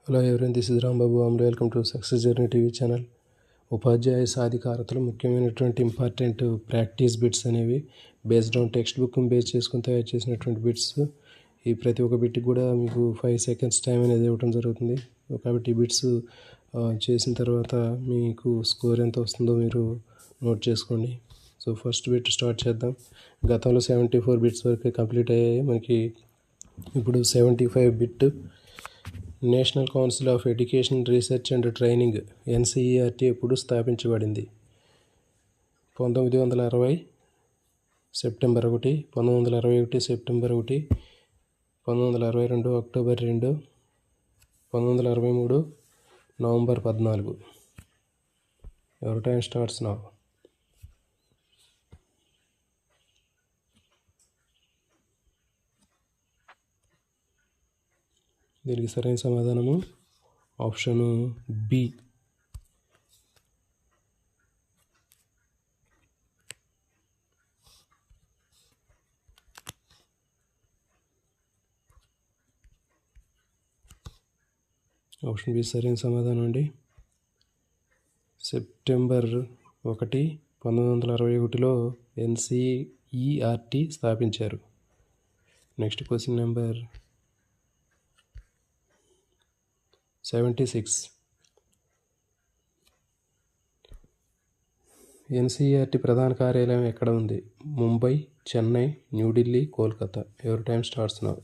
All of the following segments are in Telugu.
హలో ఎవరైనా this is Rambabu. Welcome to success journey TV channel. ఉపాధ్యాయ సాధికారతలో ముఖ్యమైనటువంటి ఇంపార్టెంట్ ప్రాక్టీస్ బిట్స్ అనేవి బేస్డ్ ఆన్ టెక్స్ట్ బుక్ని బేస్ చేసుకుని తయారు చేసినటువంటి బిట్స్. ఈ ప్రతి ఒక్క బిట్కి కూడా మీకు 5 seconds టైం అనేది ఇవ్వడం జరుగుతుంది. కాబట్టి ఈ బిట్స్ చేసిన తర్వాత మీకు స్కోర్ ఎంత వస్తుందో మీరు నోట్ చేసుకోండి. సో ఫస్ట్ బిట్ స్టార్ట్ చేద్దాం. గతంలో 74 బిట్స్ వరకు కంప్లీట్ అయ్యాయి. మనకి ఇప్పుడు 75 bit. National council of education research and training NCERT ఎప్పుడు స్థాపించబడింది? 1960 సెప్టెంబర్ 1, 1961 సెప్టెంబర్ 1, 1962 అక్టోబర్ 2, 1963 నవంబర్ 14. ఎవరి టైం స్టార్ట్స్ నౌ. దీనికి సరైన సమాధానము ఆప్షన్ బి. ఆప్షన్ బి సరైన సమాధానం అండి. సెప్టెంబర్ 1, 1961లో NCERT స్థాపించారు. Next question number 76. NCERT ప్రధాన కార్యాలయం ఎక్కడ ఉంది? ముంబై, చెన్నై, న్యూఢిల్లీ, కోల్కతా. ఎవరి టైం స్టార్ట్స్ నౌ.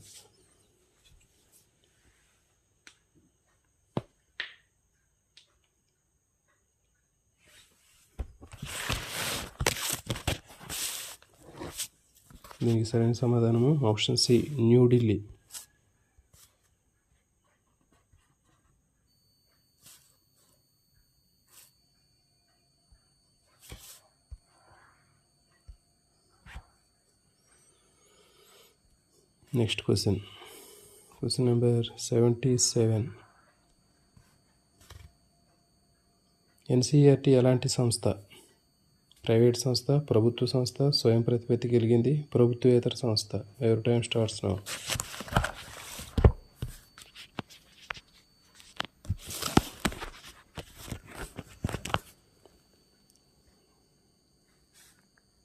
దీనికి సరైన సమాధానము option C New Delhi. Next question number 77. NCERT ఎలాంటి సంస్థ? ప్రైవేట్ సంస్థ, ప్రభుత్వ సంస్థ, స్వయం ప్రతిపత్తి కలిగింది, ప్రభుత్వేతర సంస్థ. ఎవరి టైం స్టార్ట్స్ నౌ.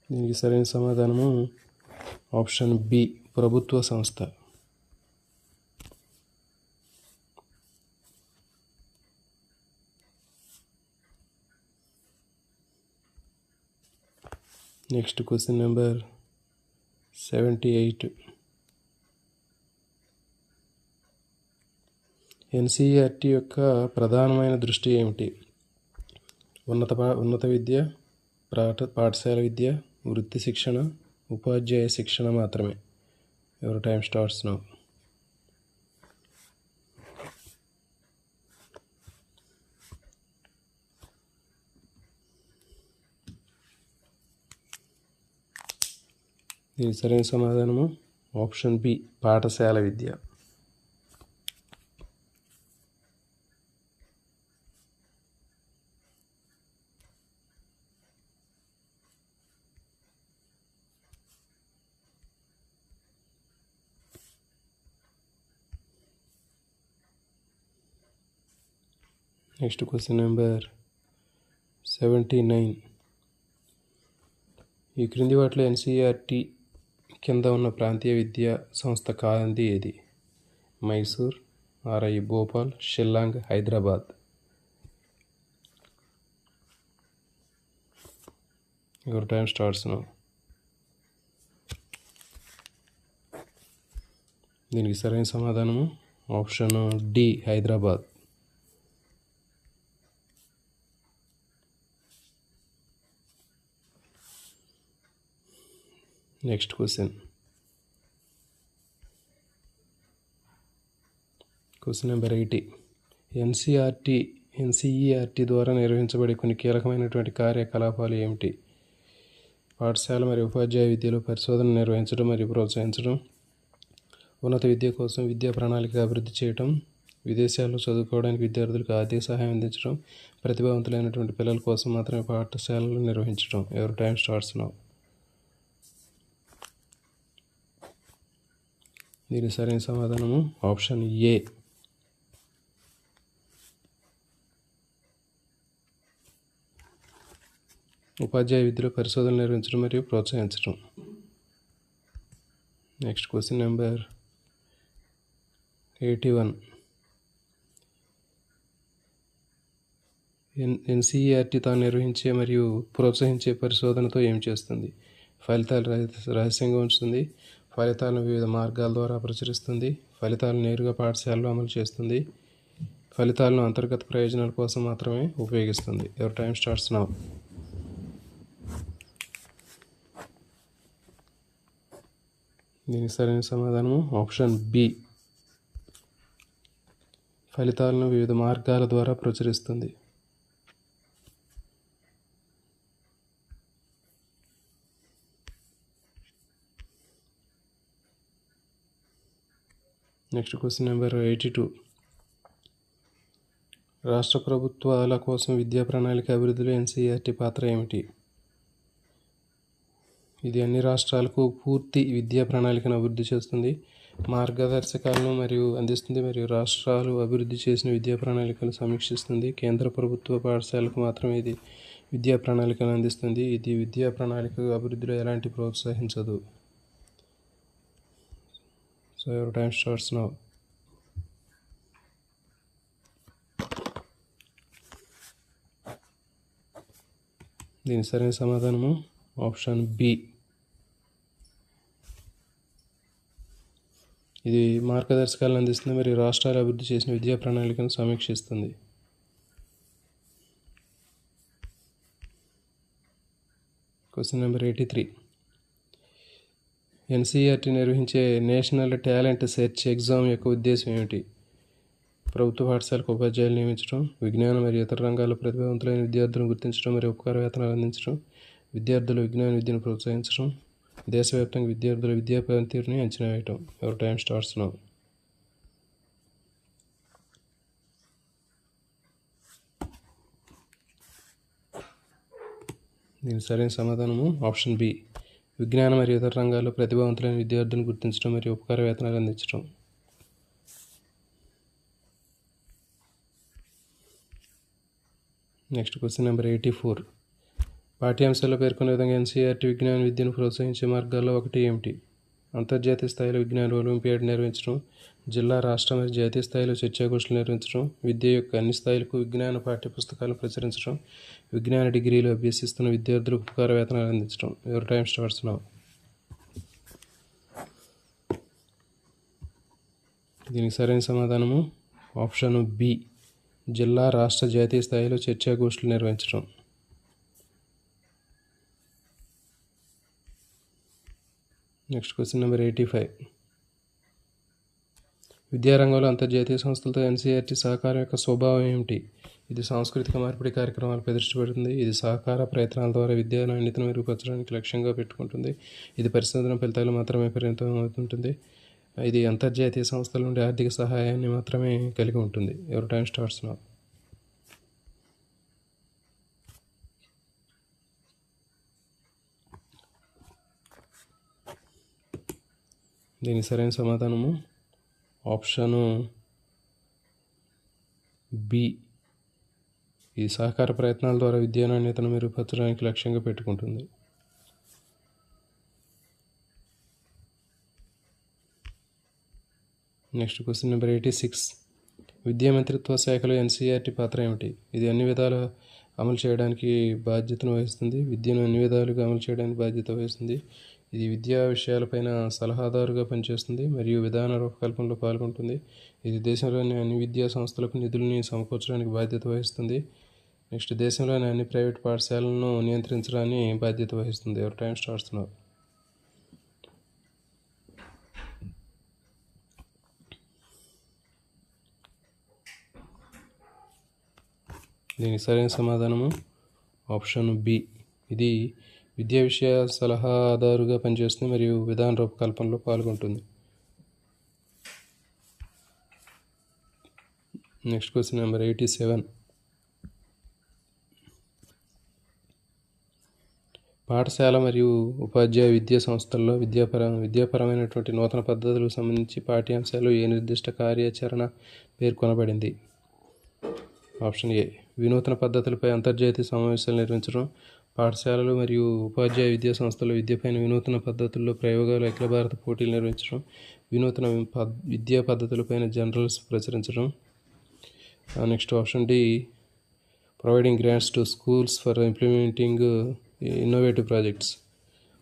దీనికి సరైన సమాధానము ఆప్షన్ బి ప్రభుత్వ సంస్థ. Next question number 78. NCERT యొక్క ప్రధానమైన దృష్టి ఏమిటి? ఉన్నత విద్య, పాఠశాల విద్య, వృత్తి శిక్షణ, ఉపాధ్యాయ శిక్షణ మాత్రమే. ఎవరి టైం స్టార్ట్స్ నౌ. దీనికి సరైన సమాధానము ఆప్షన్ బి పాఠశాల విద్య. Next question number 79. ఈ క్రింది వాటిలో NCERT కింద ఉన్న ప్రాంతీయ విద్యా సంస్థ కానిది ఏది? Mysore, RI Bhopal, Shillong, Hyderabad. Your time starts now. దీనికి సరైన సమాధానము option D Hyderabad. Next question number 80. NCERT ద్వారా నిర్వహించబడే కొన్ని కీలకమైనటువంటి కార్యకలాపాలు ఏమిటి? పాఠశాల మరియు ఉపాధ్యాయ విద్యలో పరిశోధన నిర్వహించడం మరియు ప్రోత్సహించడం, ఉన్నత విద్య కోసం విద్యా ప్రణాళిక అభివృద్ధి చేయడం, విదేశాల్లో చదువుకోవడానికి విద్యార్థులకు ఆర్థిక సహాయం అందించడం, ప్రతిభావంతులైనటువంటి పిల్లల కోసం మాత్రమే పాఠశాలలు నిర్వహించడం. ఎవరి టైం స్టార్ట్స్ నౌ. దీని సరైన సమాధానము ఆప్షన్ ఏ ఉపాధ్యాయ విద్యలో పరిశోధనలు నిర్వహించడం మరియు ప్రోత్సహించడం. Next question number 81. ఎన్సీఈఆర్టీ తాను నిర్వహించే మరియు ప్రోత్సహించే పరిశోధనతో ఏం చేస్తుంది? ఫలితాలు రహస్యంగా ఉంచుతుంది, ఫలితాలను వివిధ మార్గాల ద్వారా ప్రచురిస్తుంది, ఫలితాలను నేరుగా పాఠశాలలో అమలు చేస్తుంది, ఫలితాలను అంతర్గత ప్రయోజనాల కోసం మాత్రమే ఉపయోగిస్తుంది. Your time starts now. దీనికి సరైన సమాధానము ఆప్షన్ బి. ఫలితాలను వివిధ మార్గాల ద్వారా ప్రచురిస్తుంది. Next question number 82. రాష్ట్ర ప్రభుత్వాల కోసం విద్యా ప్రణాళిక అభివృద్ధిలో ఎన్సీఈఆర్టీ పాత్ర ఏమిటి? ఇది అన్ని రాష్ట్రాలకు పూర్తి విద్యా ప్రణాళికను అభివృద్ధి చేస్తుంది, మార్గదర్శకాలను మరియు అందిస్తుంది, మరియు రాష్ట్రాలు అభివృద్ధి చేసిన విద్యా ప్రణాళికను సమీక్షిస్తుంది. కేంద్ర ప్రభుత్వ పాఠశాలకు మాత్రమే ఇది విద్యా ప్రణాళికను అందిస్తుంది. ఇది విద్యా ప్రణాళిక అభివృద్ధిలో ఎలాంటి ప్రోత్సహించదు. So your time starts now. దీని సరైన సమాధానము ఆప్షన్ బి. ఇది మార్గదర్శకాలను అందిస్తుంది మరియు రాష్ట్రాలు అభివృద్ధి చేసిన విద్యా ప్రణాళికను సమీక్షిస్తుంది. Question number 83. ఎన్సీఈఆర్టీ నిర్వహించే నేషనల్ టాలెంట్ సెర్చ్ ఎగ్జామ్ యొక్క ఉద్దేశం ఏమిటి? ప్రభుత్వ పాఠశాలకు ఉపాధ్యాయులు నియమించడం, విజ్ఞాన మరియు ఇతర రంగాల్లో ప్రతిభావంతులైన విద్యార్థులను గుర్తించడం మరియు ఉపకార వేతనాలు అందించడం, విద్యార్థుల విజ్ఞాన విద్యను ప్రోత్సహించడం, దేశవ్యాప్తంగా విద్యార్థుల విద్యా పనితీరుని అంచనా వేయటం. Your time starts now. దీని సరైన సమాధానము ఆప్షన్ బి. విజ్ఞాన మరియు ఇతర రంగాల్లో ప్రతిభావంతులైన విద్యార్థులను గుర్తించడం మరియు ఉపకార వేతనాలు అందించడం. Next question number 84. పాఠ్యాంశాల్లో పేర్కొన్న విధంగా ఎన్సీఈఆర్టీ విజ్ఞాన విద్యను ప్రోత్సహించే మార్గాల్లో ఒకటి ఏమిటి? అంతర్జాతీయ స్థాయిలో విజ్ఞాన ఒలింపియాడ్ నిర్వహించడం, జిల్లా, రాష్ట్ర మరియు జాతీయ స్థాయిలో చర్చాగోష్ఠులు నిర్వహించడం, విద్య యొక్క అన్ని స్థాయిలకు విజ్ఞాన పాఠ్యపుస్తకాలను ప్రచురించడం, విజ్ఞాన డిగ్రీలు అభ్యసిస్తున్న విద్యార్థులకు ఉపకార వేతనాలు అందించడం. Your time starts now. దీనికి సరైన సమాధానము ఆప్షన్ బి. జిల్లా, రాష్ట్ర, జాతీయ స్థాయిలో చర్చాగోష్ఠులు నిర్వహించడం. Next question number 85. విద్యారంగంలో అంతర్జాతీయ సంస్థలతో ఎన్సీఈఆర్టీ సహకారం యొక్క స్వభావం ఏమిటి? ఇది సాంస్కృతిక మార్పిడి కార్యక్రమాలపై దృష్టి పెడుతుంది, ఇది సహకార ప్రయత్నాల ద్వారా విద్యా నాణ్యతను మెరుగుపరచడానికి లక్ష్యంగా పెట్టుకుంటుంది, ఇది పరిశోధన ఫలితాలు మాత్రమే పరిమితం అవుతుంటుంది, ఇది అంతర్జాతీయ సంస్థల నుండి ఆర్థిక సహాయాన్ని మాత్రమే కలిగి ఉంటుంది. Your time starts now. దీనికి సరైన సమాధానము ఆప్షను బి. ఈ సహకార ప్రయత్నాల ద్వారా విద్యా నాణ్యతను మెరుగుపరచడానికి లక్ష్యంగా పెట్టుకుంటుంది. Next question number 86. విద్యా మంత్రిత్వ శాఖలో ఎన్సీఈఆర్టీ పాత్ర ఏమిటి? ఇది అన్ని విధాల అమలు చేయడానికి బాధ్యతను వహిస్తుంది, విద్యను అన్ని విధాలుగా అమలు చేయడానికి బాధ్యత వహిస్తుంది, ఇది విద్యా విషయాలపైన సలహాదారుగా పనిచేస్తుంది మరియు విధాన రూపకల్పనలో పాల్గొంటుంది, ఇది దేశంలోని అన్ని విద్యా సంస్థలకు నిధులని సమకూర్చడానికి బాధ్యత వహిస్తుంది, నెక్స్ట్ దేశంలోని అన్ని ప్రైవేట్ పాఠశాలలను నియంత్రించడానికి బాధ్యత వహిస్తుంది. ఎవరి టైం స్టార్ట్స్ నౌ. దీనికి సరైన సమాధానము ఆప్షన్ బి. ఇది విద్యా విషయ సలహాదారుగా పనిచేస్తుంది మరియు విధాన రూపకల్పనలో పాల్గొంటుంది. Next question number 87. పాఠశాల మరియు ఉపాధ్యాయ విద్యా సంస్థల్లో విద్యాపరమైనటువంటి నూతన పద్ధతులకు సంబంధించి పాఠ్యాంశాలు ఏ నిర్దిష్ట కార్యాచరణ పేర్కొనబడింది? Option A. వినూత్న పద్ధతులపై అంతర్జాతీయ సమావేశాలు నిర్వహించడం, పాఠశాలలు మరియు ఉపాధ్యాయ విద్యా సంస్థలు విద్యపైన వినూత్న పద్ధతుల్లో ప్రయోగాలు, అఖిల భారత పోటీలు నిర్వహించడం, వినూత్న విద్యా పద్ధతులపైన జర్నల్స్ ప్రచురించడం. Next option D, providing grants to schools for implementing innovative projects.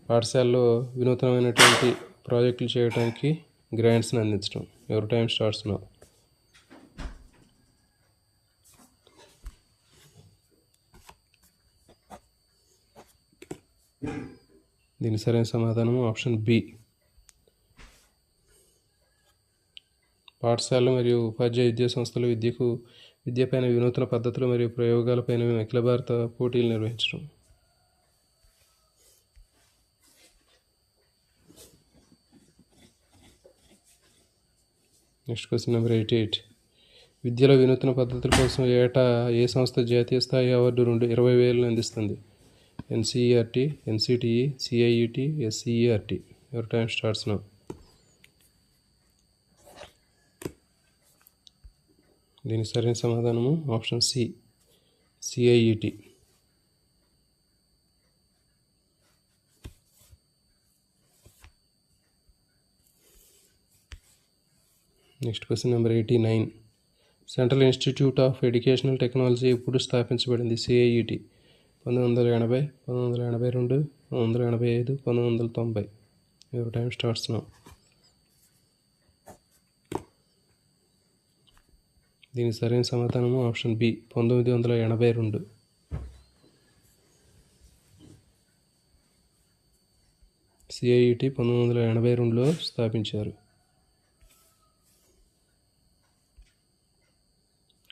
పాఠశాలలో వినూత్నమైనటువంటి ప్రాజెక్టులు చేయడానికి గ్రాంట్స్ని అందించడం. ఎవరి టైం స్టార్ట్స్ నౌ. దీని సరైన సమాధానం ఆప్షన్ బి. పాఠశాలలు మరియు ఉపాధ్యాయ విద్యా సంస్థలు విద్యపైన వినూత్న పద్ధతులు మరియు ప్రయోగాలపైన అఖిల భారత పోటీలు నిర్వహించడం. Next question number 88. విద్యలో వినూత్న పద్ధతుల కోసం ఏటా ఏ సంస్థ జాతీయ స్థాయి అవార్డు 20,000 అందిస్తుంది? NCERT, NCTE, CIET, SCERT. Your time starts now. దీనికి సరైన సమాధానము option C, CIET. Next question number 89. Central institute of educational technology ఎప్పుడు స్థాపించబడింది? CIET 1980, 1982, 1985, 1990. Your time starts now. దీనికి సరైన సమాధానము ఆప్షన్ బి, 1982. సిఐఈటీ 1982లో స్థాపించారు.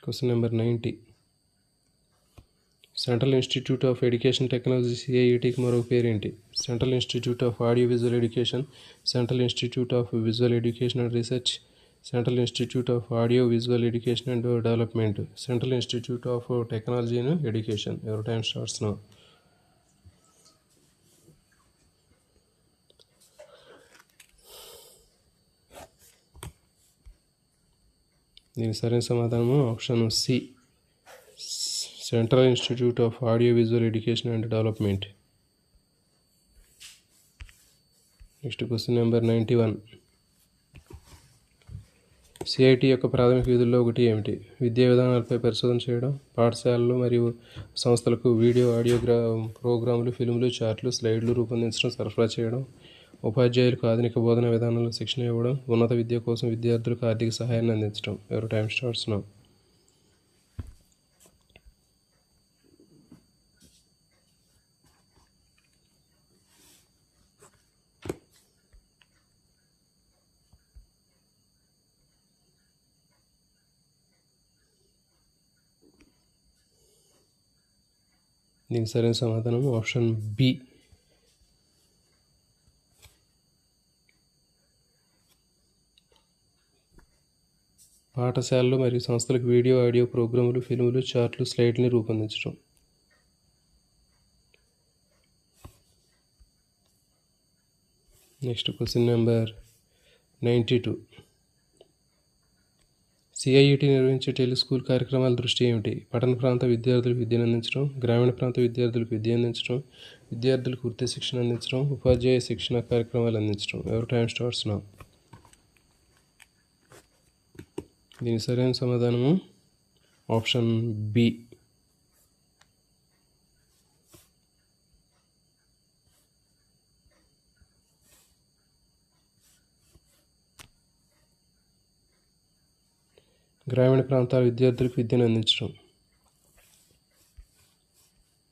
Question number 90. Central institute of education technology సిఐఈటీకి మరొక పేరేంటి? Central institute of audio visual education, central institute of visual education and research, central institute of audio visual education and development, central institute of technology and education. Your time starts now. దీనికి సరైన సమాధానము option C, central institute of audio visual education and development. Next question number 91. CIT యొక్క ప్రాథమిక విధుల్లో ఒకటి ఏమిటి? విద్యా విధానాలపై పరిశోధన చేయడం, పాఠశాలలు మరియు సంస్థలకు వీడియో, ఆడియో ప్రోగ్రాములు, ఫిల్ములు, చార్ట్లు, స్లైడ్లు రూపొందించడం, సరఫరా చేయడం, ఉపాధ్యాయులకు ఆధునిక బోధన విధానాల్లో శిక్షణ ఇవ్వడం, ఉన్నత విద్య కోసం విద్యార్థులకు ఆర్థిక సహాయాన్ని అందించడం. ఎవరి టైం స్టార్ట్స్ నౌ. దీనికి సరైన సమాధానం ఆప్షన్ బి. పాఠశాలలు మరియు సంస్థలకు వీడియో, ఆడియో ప్రోగ్రాములు, ఫిల్ములు, చార్ట్లు, స్లైడ్ని రూపొందించడం. Next question number 92. సిఐఈటీ నిర్వహించే టెలిస్కూల్ కార్యక్రమాల దృష్టి ఏమిటి? పట్టణ ప్రాంత విద్యార్థులకు విద్యను అందించడం, గ్రామీణ ప్రాంత విద్యార్థులకు విద్య అందించడం, విద్యార్థులకు వృత్తి శిక్షణ అందించడం, ఉపాధ్యాయ శిక్షణ కార్యక్రమాలు అందించడం. ఎవరి టైం స్టార్ట్స్ నౌ. దీనికి సరైన సమాధానము ఆప్షన్ బి. గ్రామీణ ప్రాంతాల విద్యార్థులకు విద్యను అందించడం.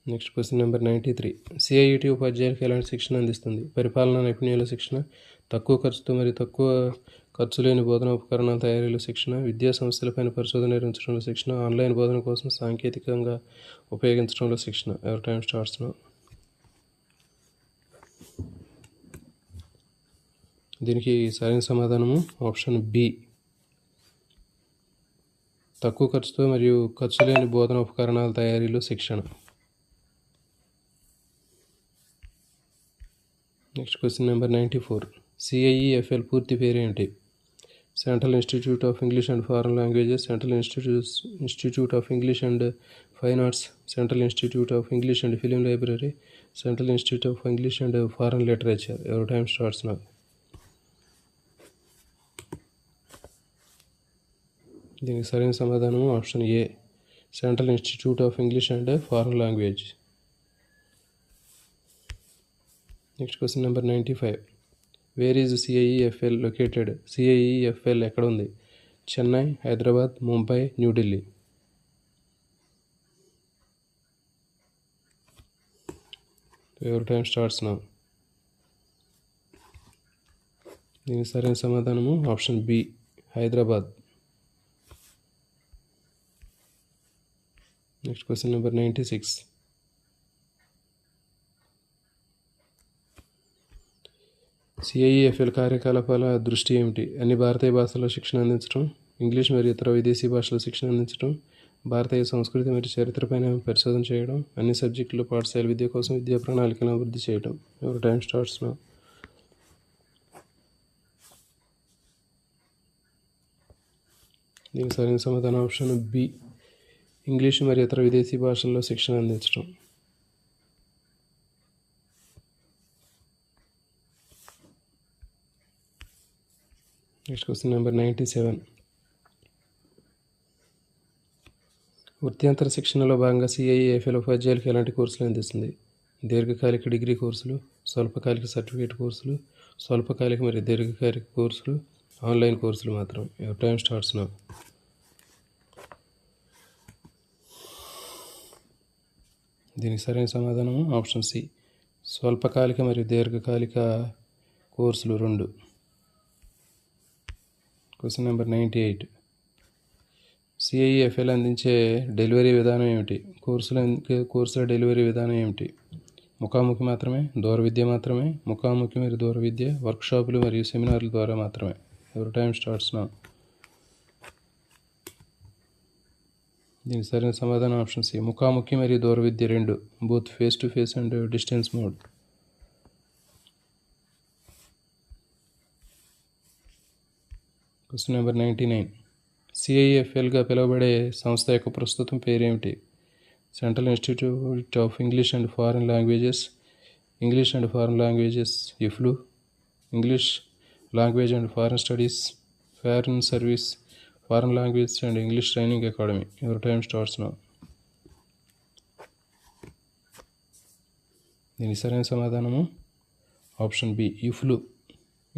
Next question number 93. సిఐఈటీ ఉపాధ్యాయులకు ఎలాంటి శిక్షణ అందిస్తుంది? పరిపాలనా నైపుణ్యాల శిక్షణ, తక్కువ ఖర్చుతో మరియు తక్కువ ఖర్చు లేని బోధన ఉపకరణాల తయారీలో శిక్షణ, విద్యా సంస్థలపైన పరిశోధన నిర్వహించడంలో శిక్షణ, ఆన్లైన్ బోధన కోసం సాంకేతికంగా ఉపయోగించడంలో శిక్షణ. ఎవరి టైం స్టార్ట్స్ నౌ. దీనికి సరైన సమాధానము ఆప్షన్ బి. తక్కువ ఖర్చుతో మరియు ఖర్చు లేని బోధన ఉపకరణాల తయారీలో శిక్షణ. Next question number 94. సిఐఈఎఫ్ఎల్ పూర్తి పేరు ఏంటి? Central Institute of English and Foreign Languages, Central Institute of English and Fine Arts, Central Institute of English and Film Library, Central Institute of English and Foreign Literature. Your time starts now. దీనికి సరైన సమాధానం option A, central institute of English and foreign language. Next question number 95. Where is CIEFL located? CIEFL ఎక్కడ ఉంది? Chennai, Hyderabad, Mumbai, New Delhi. Your time starts now. దీనికి సరైన సమాధానము option B, Hyderabad. Next question number 96. CIEFL కార్యకలాపాల దృష్టి ఏమిటి? అన్ని భారతీయ భాషల్లో శిక్షణ అందించడం, ఇంగ్లీష్ మరియు ఇతర విదేశీ భాషల్లో శిక్షణ అందించడం, భారతీయ సంస్కృతి మరియు చరిత్రపైన పరిశోధన చేయడం, అన్ని సబ్జెక్టులు పాఠశాల విద్య కోసం విద్యా ప్రణాళికలను అభివృద్ధి చేయడం. Your time starts now. దీనికి సరైన సమాధానం ఆప్షన్ బి, ఇంగ్లీష్ మరియు ఇతర విదేశీ భాషల్లో శిక్షణ అందించడం. Next question number 97. వృత్యంతర శిక్షణలో భాగంగా సిఐఈఎఫ్ఎల్ ఉపాధ్యాయులకు ఎలాంటి కోర్సులు అందిస్తుంది? దీర్ఘకాలిక డిగ్రీ కోర్సులు, స్వల్పకాలిక సర్టిఫికేట్ కోర్సులు, స్వల్పకాలిక మరియు దీర్ఘకాలిక కోర్సులు, ఆన్లైన్ కోర్సులు మాత్రం. Your time starts now. దీనికి సరైన సమాధానం ఆప్షన్ సి, స్వల్పకాలిక మరియు దీర్ఘకాలిక కోర్సులు 2. Question number 98. సిఐఈఎఫ్ఎల్ అందించే డెలివరీ విధానం ఏమిటి? కోర్సుల డెలివరీ విధానం ఏమిటి? ముఖాముఖి మాత్రమే, దూర విద్య మాత్రమే, ముఖాముఖి మరియు దూర విద్య, వర్క్షాపులు మరియు సెమినార్ల ద్వారా మాత్రమే. Your time starts now. దీనికి సరైన సమాధానం ఆప్షన్ సి, ముఖాముఖి మరియు దూర విద్య 2, both face to face and distance mode. Question number 99. సిఐఈఎఫ్ఎల్గా పిలువబడే సంస్థ యొక్క ప్రస్తుతం పేరేమిటి? Central institute of English and foreign languages, English and foreign languages EFLU, English language and foreign studies, foreign service, foreign language and English training academy. Your time starts now. దీనికి సరైన సమాధానము option B, EFLU,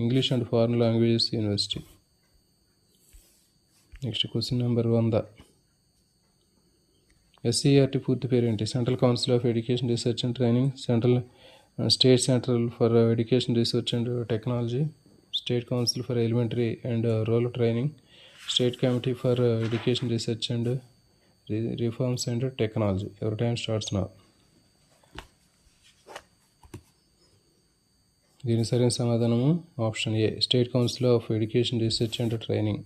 English and foreign languages university. Next question number 100. SCRT పూర్తి పేరేంటి? Central council of education research and training, state central for education research and technology, state council for elementary and rural training, state committee for education research and reforms and technology. Your time starts now. దీనికి సరైన సమాధానము option A, state council of education research and training.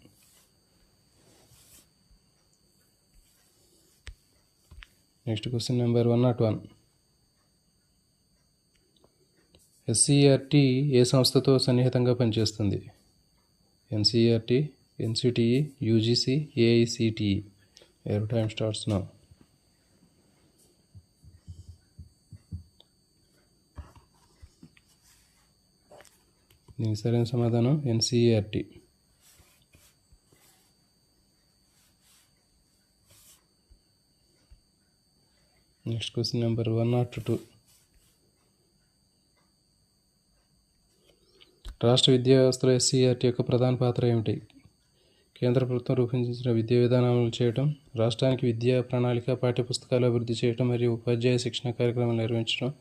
Next question number 101. SCRT ఏ సంస్థతో సన్నిహితంగా పనిచేస్తుంది? NCRT, NCTE, UGC, AICTE. Your time starts now. దీనికి సరైన సమాధానం ఎన్సీఆర్టీ. Next question number 102. రాష్ట్ర విద్యా వ్యవస్థలో ఎస్సీఆర్టీ యొక్క ప్రధాన పాత్ర ఏమిటి? కేంద్ర ప్రభుత్వం రూపొందించిన విద్యా విధానాలను చేయడం, రాష్ట్రానికి విద్యా ప్రణాళిక, పాఠ్యపుస్తకాలు అభివృద్ధి చేయడం మరియు ఉపాధ్యాయ శిక్షణ కార్యక్రమాలు నిర్వహించడం,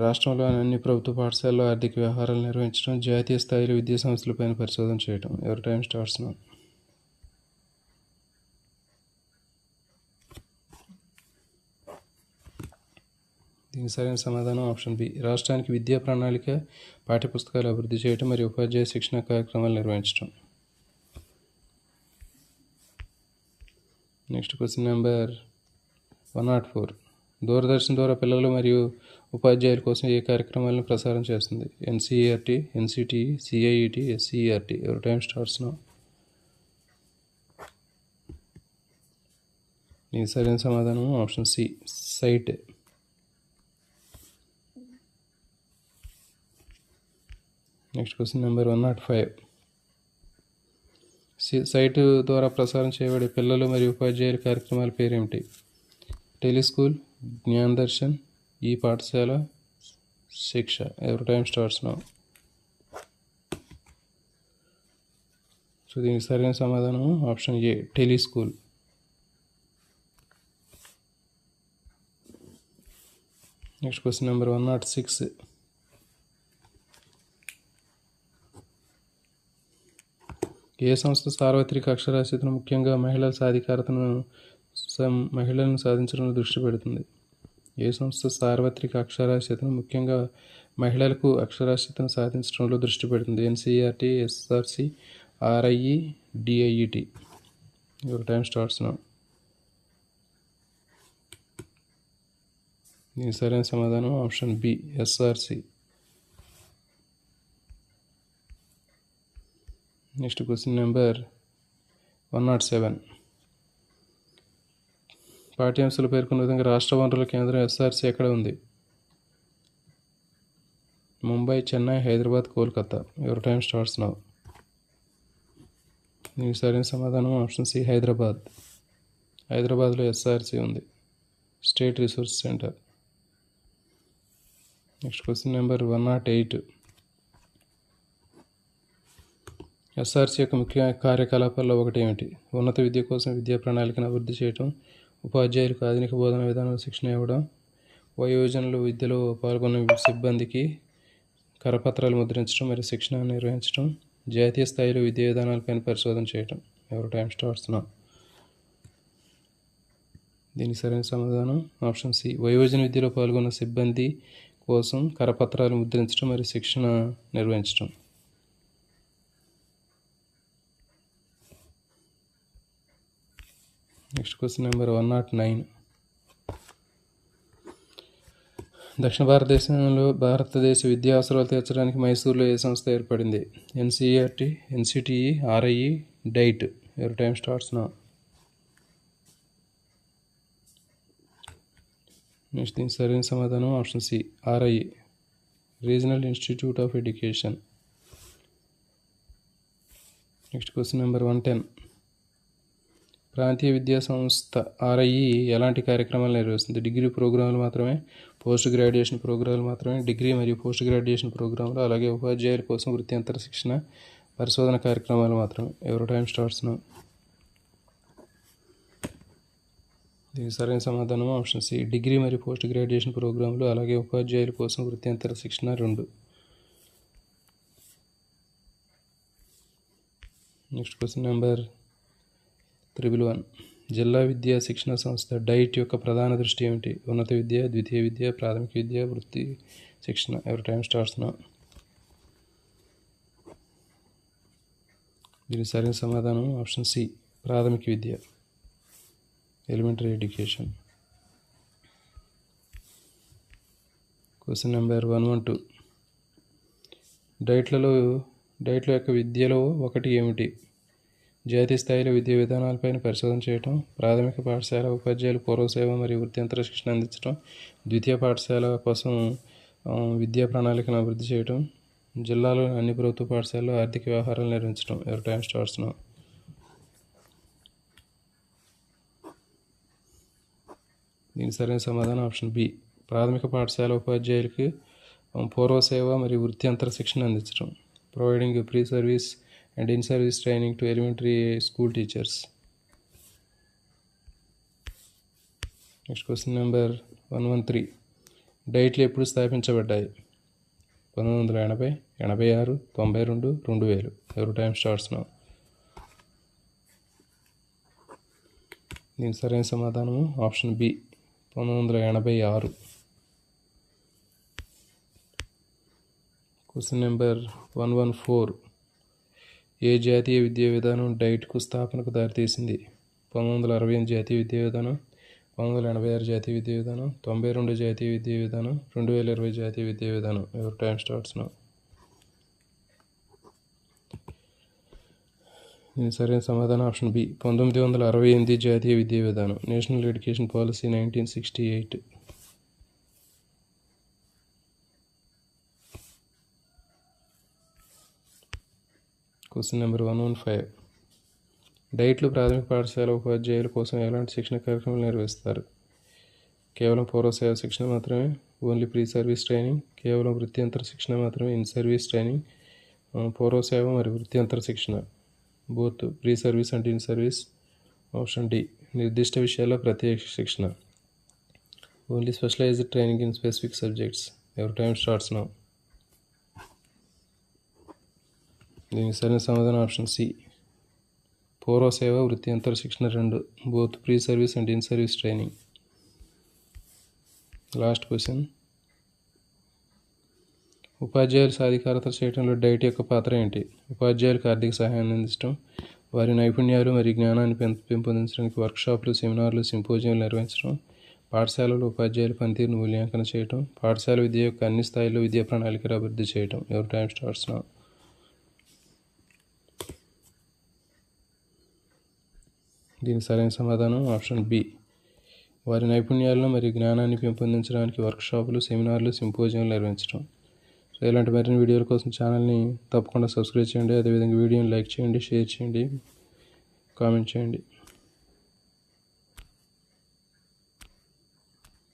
రాష్ట్రంలోని అన్ని ప్రభుత్వ పాఠశాలలో ఆర్థిక వ్యవహారాలు నిర్వహించడం, జాతీయ స్థాయిలో విద్యా సంస్థలపైన పరిశోధన చేయడం. ఎవరి టైం స్టార్ట్స్ నౌ. దీనికి సరైన సమాధానం ఆప్షన్ బి, రాష్ట్రానికి విద్యా ప్రణాళిక, పాఠ్యపుస్తకాలు అభివృద్ధి చేయడం మరియు ఉపాధ్యాయ శిక్షణ కార్యక్రమాలు నిర్వహించడం. Next question number 104. దూరదర్శన్ ద్వారా పిల్లలు మరియు ఉపాధ్యాయుల కోసం ఏ కార్యక్రమాలను ప్రసారం చేస్తుంది? NCERT, NCTE, CIET, SCERT. Your time starts now. దీనికి సరైన సమాధానం option C, SITE. Next question number 105. SITE ద్వారా ప్రసారం చేయబడే పిల్లలు మరియు ఉపాధ్యాయుల కార్యక్రమాల పేరేమిటి? టెలిస్కూల్, జ్ఞాన్ దర్శన్, ఈ పాఠశాల, శిక్ష. ఎవరి టైం స్టార్ట్స్ నౌ. సో దీనికి సరైన సమాధానం option A, teleschool. Next question number 106. ఏ సంస్థ సార్వత్రిక అక్షరాస్యతను ముఖ్యంగా మహిళల మహిళలను సాధించడంలో దృష్టి పెడుతుంది? ఏ సంస్థ సార్వత్రిక అక్షరాస్యతను ముఖ్యంగా మహిళలకు అక్షరాస్యతను సాధించడంలో దృష్టి పెడుతుంది? NCERT, SRC, RIE, DIET. Your time starts now. దీనికి సరైన సమాధానం option B, SRC. Next question number 107. పాఠ్యాంశాలు పేర్కొన్న విధంగా రాష్ట్ర వనరుల కేంద్రం ఎస్ఆర్సి ఎక్కడ ఉంది? Mumbai, Chennai, Hyderabad, Kolkata. Your time starts now. దీనికి సరైన సమాధానం ఆప్షన్ సి, హైదరాబాద్. హైదరాబాద్లో ఎస్ఆర్సి ఉంది, state resource centre. Next question number 108. SRC యొక్క ముఖ్య కార్యకలాపాల్లో ఒకటి ఏమిటి? ఉన్నత విద్య కోసం విద్యా ప్రణాళికను అభివృద్ధి చేయడం, ఉపాధ్యాయులకు ఆధునిక బోధన విధానం శిక్షణ ఇవ్వడం, వయోజనులు విద్యలో పాల్గొన్న సిబ్బందికి కరపత్రాలు ముద్రించడం మరియు శిక్షణ నిర్వహించడం, జాతీయ స్థాయిలో విద్యా విధానాలపైన పరిశోధన చేయడం. ఎవరి టైం స్టార్ట్స్ నౌ. దీనికి సరైన సమాధానం ఆప్షన్ సి, వయోజన విద్యలో పాల్గొన్న సిబ్బంది కోసం కరపత్రాలు ముద్రించడం మరియు శిక్షణ నిర్వహించడం. Next question number 109. దక్షిణ భారతదేశ విద్యా అవసరాలు తీర్చడానికి మైసూరులో ఏ సంస్థ ఏర్పడింది? NCERT, NCTE, RIE, DIET. Your time starts now. Next దీనికి సరైన సమాధానం option C, RIE, regional institute of education. Next question number 110. ప్రాంతీయ విద్యా సంస్థ ఆర్ఐఈ ఎలాంటి కార్యక్రమాలు నిర్వహిస్తుంది? డిగ్రీ ప్రోగ్రాంలు మాత్రమే, పోస్ట్ గ్రాడ్యుయేషన్ ప్రోగ్రాంలు మాత్రమే, డిగ్రీ మరియు పోస్ట్ గ్రాడ్యుయేషన్ ప్రోగ్రాంలు, అలాగే ఉపాధ్యాయుల కోసం వృత్యంతర శిక్షణ, పరిశోధన కార్యక్రమాలు మాత్రమే. ఎవరి టైం స్టార్ట్స్ నౌ. దీనికి సరైన సమాధానం ఆప్షన్ సి, డిగ్రీ మరియు పోస్ట్ గ్రాడ్యుయేషన్ ప్రోగ్రాంలు, అలాగే ఉపాధ్యాయుల కోసం వృత్యంతర శిక్షణ 2. Next question number 111. జిల్లా విద్యా శిక్షణ సంస్థ డైట్ యొక్క ప్రధాన దృష్టి ఏమిటి? ఉన్నత విద్య, ద్వితీయ విద్య, ప్రాథమిక విద్య, వృత్తి శిక్షణ. ఎవరి టైం స్టార్ట్స్ నౌ. దీనికి సరైన సమాధానం ఆప్షన్ సి, ప్రాథమిక విద్య, ఎలిమెంటరీ ఎడ్యుకేషన్. Question number 112. డైట్లో యొక్క విద్యలో ఒకటి ఏమిటి? జాతీయ స్థాయిలో విద్యా విధానాలపైన పరిశోధన చేయటం, ప్రాథమిక పాఠశాల ఉపాధ్యాయులు పూర్వసేవ మరియు వృత్యంతర శిక్షణ అందించడం, ద్వితీయ పాఠశాల కోసం విద్యా ప్రణాళికను అభివృద్ధి చేయడం, జిల్లాలో అన్ని ప్రభుత్వ పాఠశాలలో ఆర్థిక వ్యవహారాలు నిర్వహించడం. ఎవరి టైం స్టార్ట్స్ నౌ. దీనికి సరైన సమాధానం ఆప్షన్ బి, ప్రాథమిక పాఠశాల ఉపాధ్యాయులకి పూర్వసేవ మరియు వృత్యంతర శిక్షణ అందించడం, providing pre service and in-service training to elementary school teachers. Next question number 113. డైట్లు ఎప్పుడు స్థాపించబడ్డాయి? 1980, 86, 92, 2000. ఎవరి టైం స్టార్ట్స్ నౌ. దీనికి సరైన సమాధానము ఆప్షన్ బి, 1986. Question number 114. ఏ జాతీయ విద్యా విధానం డైట్కు స్థాపనకు దారితీసింది? 1968 జాతీయ విద్యా విధానం, 1986 జాతీయ విద్యా విధానం, 92 జాతీయ విద్యా విధానం, 2020 జాతీయ విద్యా విధానం. Your time starts now. దీని సరైన సమాధానం ఆప్షన్ బి 1968 జాతీయ విద్యా విధానం, national education policy 1968. Question number 115. డైట్లు ప్రాథమిక పాఠశాల ఉపాధ్యాయుల కోసం ఎలాంటి శిక్షణ కార్యక్రమాలు నిర్వహిస్తారు? కేవలం పూర్వ సేవ శిక్షణ మాత్రమే, ఓన్లీ ప్రీ సర్వీస్ ట్రైనింగ్, కేవలం వృత్యంతర శిక్షణ మాత్రమే, ఇన్ సర్వీస్ ట్రైనింగ్, పూర్వ సేవ మరియు వృత్యంతర శిక్షణ, both pre service and in service. Option D నిర్దిష్ట విషయాల్లో ప్రత్యేక శిక్షణ, only specialised training in specific subjects. Your time starts now. దీనికి సరైన సమాధానం ఆప్షన్ సి పూర్వ సేవ వృత్యంతర శిక్షణ రెండు, both pre service and in service training. Last question. ఉపాధ్యాయులు సాధికారత చేయడంలో డైట్ యొక్క పాత్ర ఏంటి? ఉపాధ్యాయులకు ఆర్థిక సహాయాన్ని అందించడం, వారి నైపుణ్యాలు మరియు జ్ఞానాన్ని పెంపొందించడానికి వర్క్షాపులు, సెమినార్లు, సింపోజియంలు నిర్వహించడం, పాఠశాలలో ఉపాధ్యాయుల పనితీరును మూల్యాంకనం చేయడం, పాఠశాల విద్య యొక్క అన్ని స్థాయిల్లో విద్యా ప్రణాళికలు అభివృద్ధి చేయడం. Your time starts now. దీనికి సరైన సమాధానం ఆప్షన్ బి వారి నైపుణ్యాలను మరియు జ్ఞానాన్ని పెంపొందించడానికి వర్క్షాపులు, సెమినార్లు, సింపోజియంలు నిర్వహించడం. సో ఇలాంటి మరిన్ని వీడియోల కోసం ఛానల్ని తప్పకుండా సబ్స్క్రైబ్ చేయండి. అదేవిధంగా వీడియోని లైక్ చేయండి, షేర్ చేయండి, కామెంట్ చేయండి.